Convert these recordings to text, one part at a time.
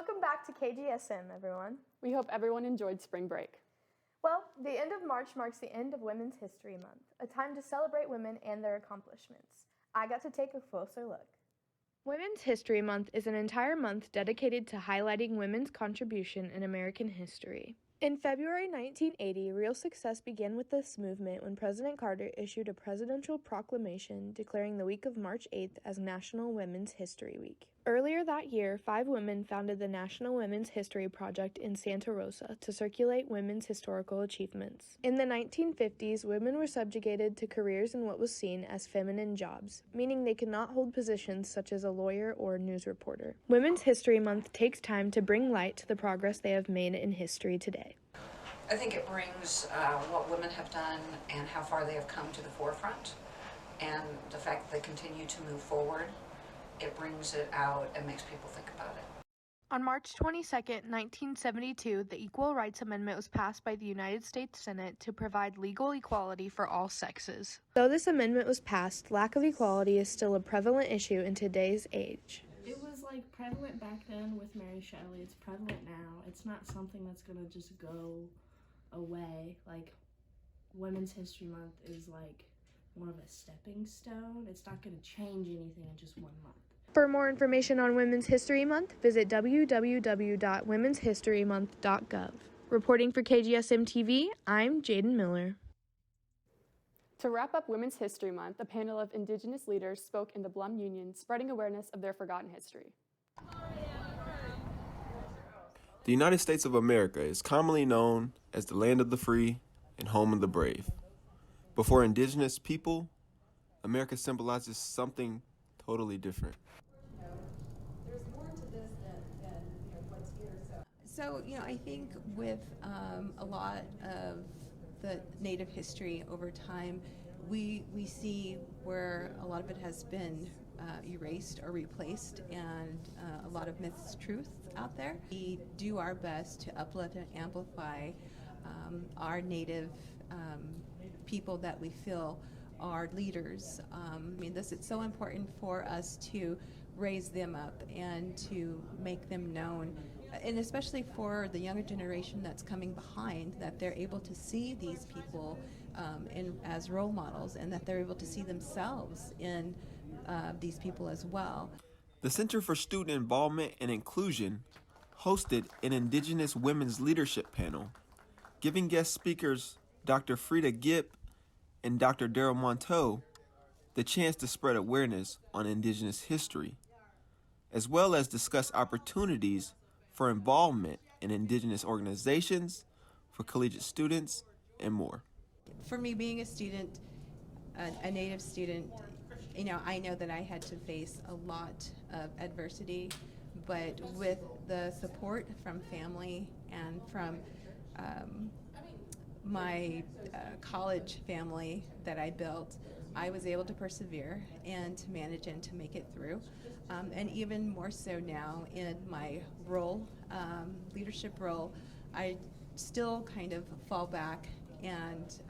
Welcome back to KGSM, everyone. We hope everyone enjoyed spring break. Well, the end of March marks the end of Women's History Month, a time to celebrate women and their accomplishments. I got to take a closer look. Women's History Month is an entire month dedicated to highlighting women's contribution in American history. In February 1980, real success began with this movement when President Carter issued a presidential proclamation declaring the week of March 8th as National Women's History Week. Earlier that year, 5 women founded the National Women's History Project in Santa Rosa to circulate women's historical achievements. In the 1950s, women were subjugated to careers in what was seen as feminine jobs, meaning they could not hold positions such as a lawyer or a news reporter. Women's History Month takes time to bring light to the progress they have made in history today. I think it brings what women have done and how far they have come to the forefront, and the fact that they continue to move forward. It brings it out and makes people think about it. On March 22, 1972, the Equal Rights Amendment was passed by the United States Senate to provide legal equality for all sexes. Though this amendment was passed, lack of equality is still a prevalent issue in today's age. It was prevalent back then with Mary Shelley. It's prevalent now. It's not something that's gonna just go away. Women's History Month is more of a stepping stone. It's not gonna change anything in just 1 month. For more information on Women's History Month, visit www.womenshistorymonth.gov. Reporting for KGSM-TV, I'm Jaden Miller. To wrap up Women's History Month, a panel of Indigenous leaders spoke in the Blum Union, spreading awareness of their forgotten history. The United States of America is commonly known as the land of the free and home of the brave. But for Indigenous people, America symbolizes something totally different. There's more to this than what's here. So, I think with a lot of the Native history over time, we see where a lot of it has been erased or replaced, and a lot of mistruths out there. We do our best to uplift and amplify our Native people that we feel are leaders. It's so important for us to raise them up and to make them known, and especially for the younger generation that's coming behind, that they're able to see these people as role models, and that they're able to see themselves in these people as well. The Center for Student Involvement and Inclusion hosted an Indigenous Women's Leadership panel, giving guest speakers Dr. Frida Gipp and Dr. Daryl Monteau the chance to spread awareness on Indigenous history, as well as discuss opportunities for involvement in Indigenous organizations, for collegiate students, and more. For me, being a student, a Native student, I know that I had to face a lot of adversity, but with the support from family and from my college family that I built, I was able to persevere and to manage and to make it through. And even more so now in my role, leadership role, I still kind of fall back and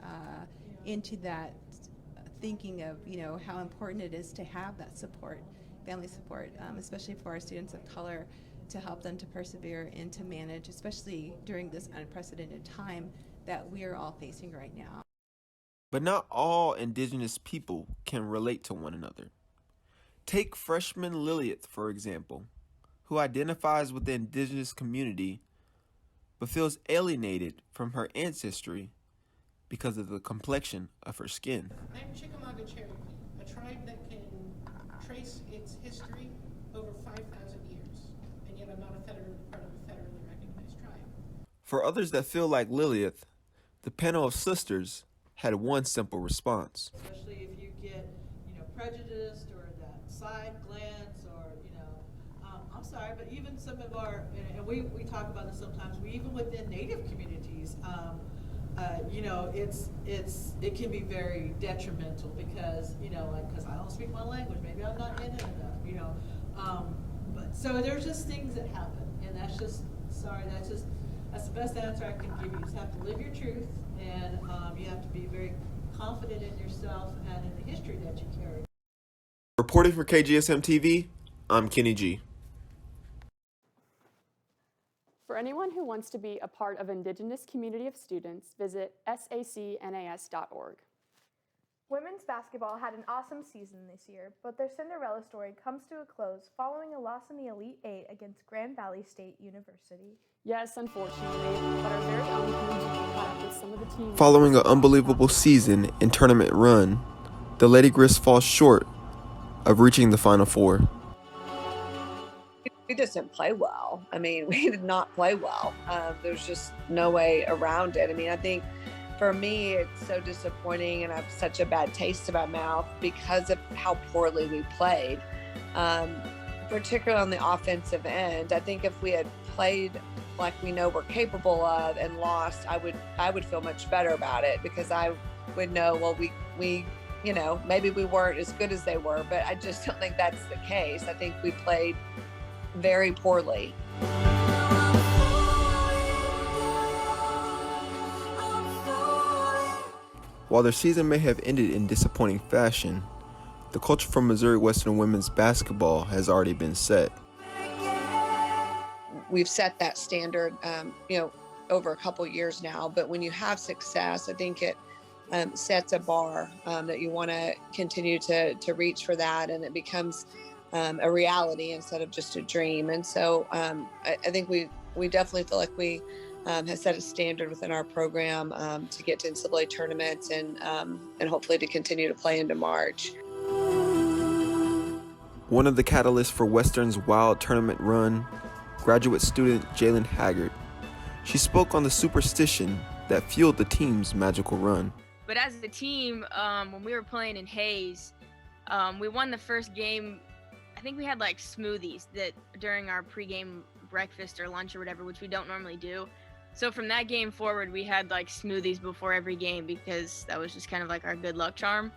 into that thinking of how important it is to have that support, family support, especially for our students of color, to help them to persevere and to manage, especially during this unprecedented time that we are all facing right now. But not all Indigenous people can relate to one another. Take freshman Lilith, for example, who identifies with the Indigenous community but feels alienated from her ancestry because of the complexion of her skin. I'm Chickamauga Cherokee, a tribe that can trace its history over 5,000 years, and yet I'm not part of a federally recognized tribe. For others that feel like Lilith, the panel of sisters had one simple response. Especially if you get, prejudiced or that side glance, or, I'm sorry, but even some of our, and we talk about this sometimes, even within Native communities, it can be very detrimental because, because I don't speak my language, maybe I'm not in it enough, but so there's just things that happen, and that's the best answer I can give you. You just have to live your truth, and you have to be very confident in yourself and in the history that you carry. Reporting for KGSM-TV, I'm Kenny G. For anyone who wants to be a part of Indigenous community of students, visit sacnas.org. Women's basketball had an awesome season this year, but their Cinderella story comes to a close following a loss in the Elite Eight against Grand Valley State University. Yes, unfortunately, but our very own KGSM caught up with some of the teams. Following an unbelievable season and tournament run, the Lady Griffs fall short of reaching the Final Four. We just didn't play well. I mean, we did not play well. There's just no way around it. I mean, I think for me, it's so disappointing and I have such a bad taste in my mouth because of how poorly we played, particularly on the offensive end. I think if we had played like we know we're capable of and lost, I would feel much better about it because I would know, well, we you know, maybe we weren't as good as they were, but I just don't think that's the case. I think we played very poorly. While their season may have ended in disappointing fashion, the culture for Missouri Western women's basketball has already been set. We've set that standard, you know, over a couple years now, but when you have success, I think it sets a bar that you want to continue to reach for that, and it becomes a reality instead of just a dream. And so I think we definitely feel like we have set a standard within our program to get to NCAA tournaments and hopefully to continue to play into March. One of the catalysts for Western's wild tournament run, graduate student Jalen Haggard. She spoke on the superstition that fueled the team's magical run. But as a team, when we were playing in Hayes, we won the first game. I think we had like smoothies that during our pregame breakfast or lunch or whatever, which we don't normally do. So from that game forward, we had like smoothies before every game because that was just kind of like our good luck charm.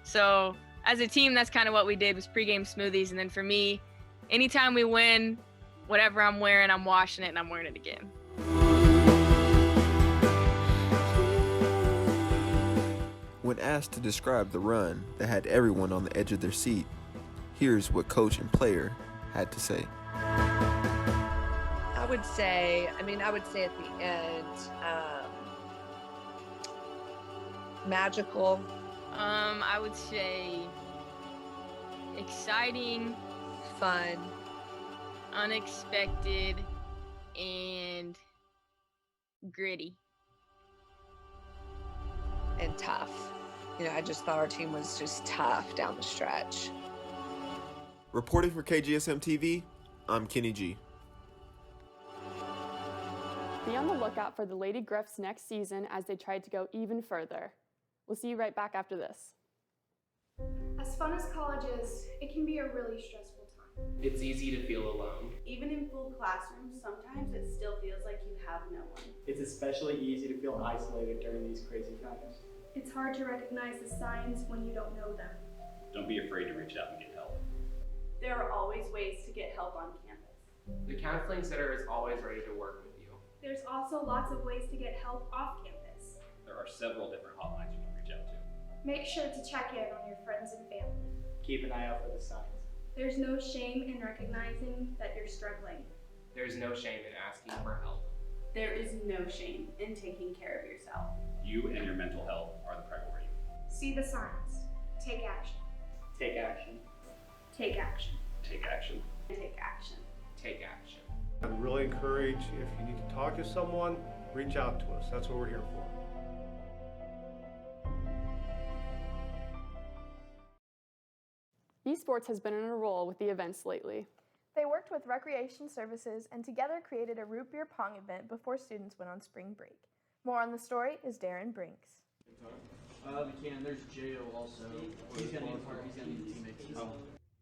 So as a team, that's kind of what we did, was pregame smoothies. And then for me, anytime we win, whatever I'm wearing, I'm washing it and I'm wearing it again. When asked to describe the run that had everyone on the edge of their seat, here's what coach and player had to say. I would say at the end, magical. I would say exciting, fun, unexpected, and gritty. And tough. You know, I just thought our team was just tough down the stretch. Reporting for KGSM-TV, I'm Kenny G. Be on the lookout for the Lady Griffs next season as they try to go even further. We'll see you right back after this. As fun as college is, it can be a really stressful time. It's easy to feel alone. Even in full classrooms, sometimes it still feels like you have no one. It's especially easy to feel isolated during these crazy times. It's hard to recognize the signs when you don't know them. Don't be afraid to reach out and get help. There are always ways to get help on campus. The counseling center is always ready to work with you. There's also lots of ways to get help off campus. There are several different hotlines you can reach out to. Make sure to check in on your friends and family. Keep an eye out for the signs. There's no shame in recognizing that you're struggling. There's no shame in asking for help. There is no shame in taking care of yourself. You and your mental health are the priority. See the signs. Take action. Take action. Take action. Take action. Take action. Take action. I'd really encourage, if you need to talk to someone, reach out to us. That's what we're here for. Esports has been on a roll with the events lately. They worked with Recreation Services and together created a root beer pong event before students went on spring break. More on the story is Darren Brinks. We can. There's J.O. also. He's gonna need a part. He's gonna need teammates.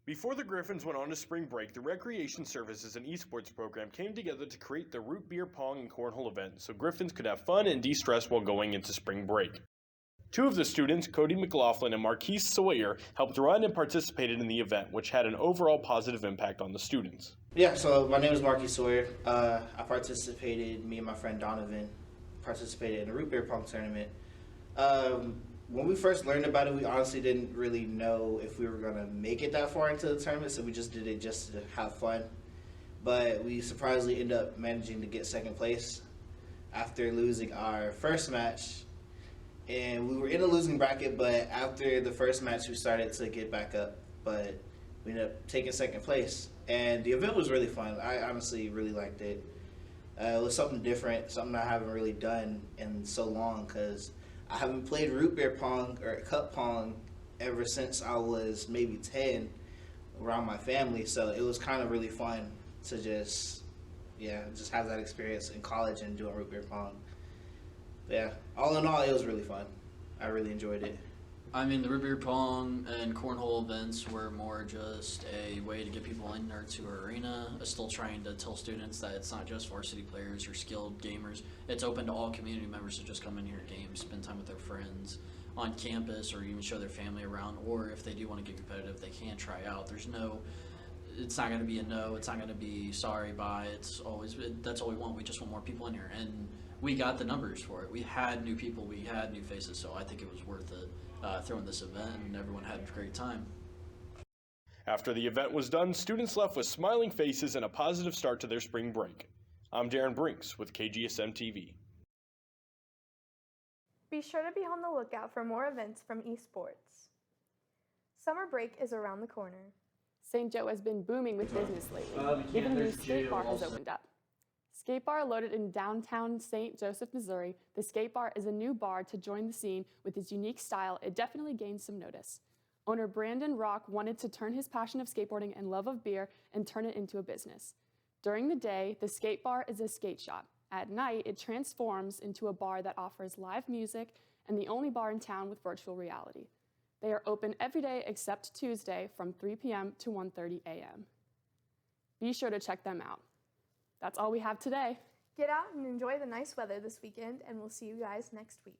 Before the Griffins went on to spring break, the Recreation Services and Esports program came together to create the root beer pong and cornhole event so Griffins could have fun and de-stress while going into spring break. Two of the students, Cody McLaughlin and Marquise Sawyer, helped run and participated in the event, which had an overall positive impact on the students. Yeah, so my name is Marquise Sawyer. I participated, me and my friend Donovan participated in the root beer pong tournament. When we first learned about it, we honestly didn't really know if we were going to make it that far into the tournament, so we just did it just to have fun. but we surprisingly ended up managing to get second place after losing our first match. And we were in a losing bracket, but after the first match, we started to get back up, but we ended up taking second place. And the event was really fun. I honestly really liked it. It was something different, something I haven't really done in so long, because I haven't played root beer pong or cup pong ever since I was maybe 10 around my family. So it was kind of really fun to just have that experience in college and doing root beer pong. But yeah, all in all, it was really fun. I really enjoyed it. I mean, the root beer pong and cornhole events were more just a way to get people in or to our arena. Still trying to tell students that it's not just varsity players or skilled gamers. It's open to all community members to just come in here, game, spend time with their friends on campus, or even show their family around. Or if they do want to get competitive, they can try out. It's not going to be a no. It's not going to be sorry, bye. That's all we want. We just want more people in here, and we got the numbers for it. We had new people, we had new faces, so I think it was worth it. Throwing this event, and everyone had a great time. After the event was done, students left with smiling faces and a positive start to their spring break. I'm Darren Brinks with KGSM-TV. Be sure to be on the lookout for more events from esports. Summer break is around the corner. St. Joe has been booming with business lately. Even a new skate bar has opened up. Skate Bar, located in downtown St. Joseph, Missouri, the Skate Bar is a new bar to join the scene. With its unique style, it definitely gained some notice. Owner Brandon Rock wanted to turn his passion of skateboarding and love of beer and turn it into a business. During the day, the Skate Bar is a skate shop. At night, it transforms into a bar that offers live music and the only bar in town with virtual reality. They are open every day except Tuesday from 3 p.m. to 1:30 a.m. Be sure to check them out. That's all we have today. Get out and enjoy the nice weather this weekend, and we'll see you guys next week.